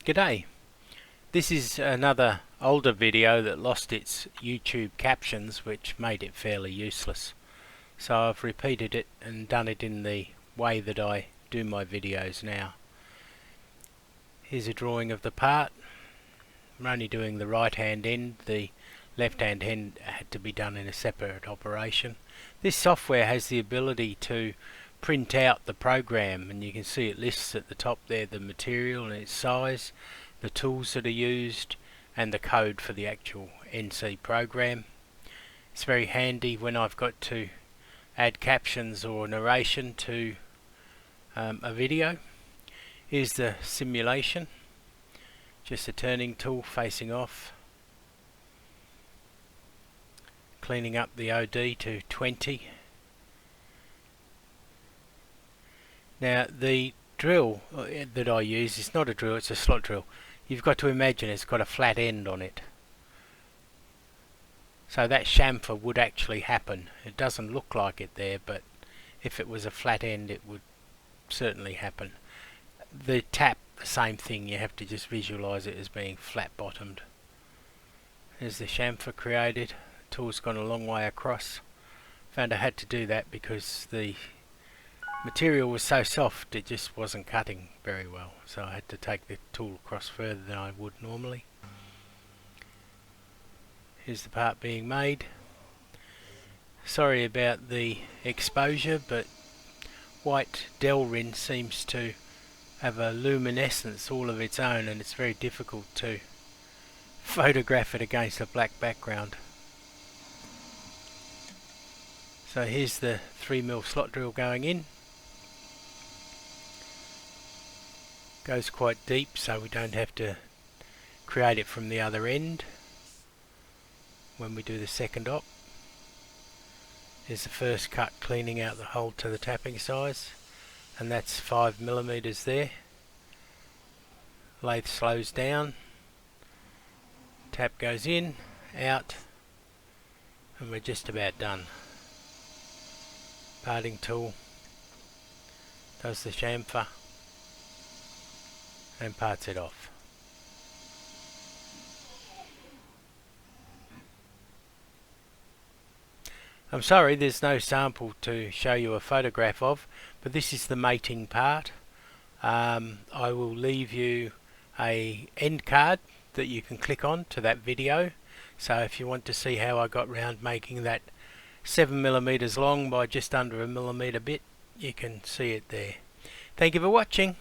G'day. This is another older video that lost its YouTube captions, which made it fairly useless. So I've repeated it and done it in the way that I do my videos now. Here's a drawing of the part. I'm only doing the right hand end. The left hand end had to be done in a separate operation. This software has the ability to print out the program, and you can see it lists at the top there the material and its size, the tools that are used, and the code for the actual NC program. It's very handy when I've got to add captions or narration to a video. Here's the simulation, just a turning tool facing off, cleaning up the OD to 20. Now the drill that I use is not a drill, it's a slot drill. You've got to imagine it's got a flat end on it. So that chamfer would actually happen. It doesn't look like it there, but if it was a flat end it would certainly happen. The tap, the same thing, you have to just visualize it as being flat bottomed. There's the chamfer created. The tool's gone a long way across. Found I had to do that because the material was so soft it just wasn't cutting very well, so I had to take the tool across further than I would normally. Here's the part being made. Sorry about the exposure, but white Delrin seems to have a luminescence all of its own, and it's very difficult to photograph it against a black background. So here's the 3mm slot drill going in. Goes quite deep, so we don't have to create it from the other end when we do the second op. Here's the first cut, cleaning out the hole to the tapping size, and that's 5mm there. Lathe slows down, tap goes in, out, and we're just about done. Parting tool does the chamfer and parts it off. I'm sorry there's no sample to show you a photograph of, but this is the mating part. I will leave you a end card that you can click on to that video, so if you want to see how I got round making that 7mm long by just under a millimetre bit, you can see it there. Thank you for watching.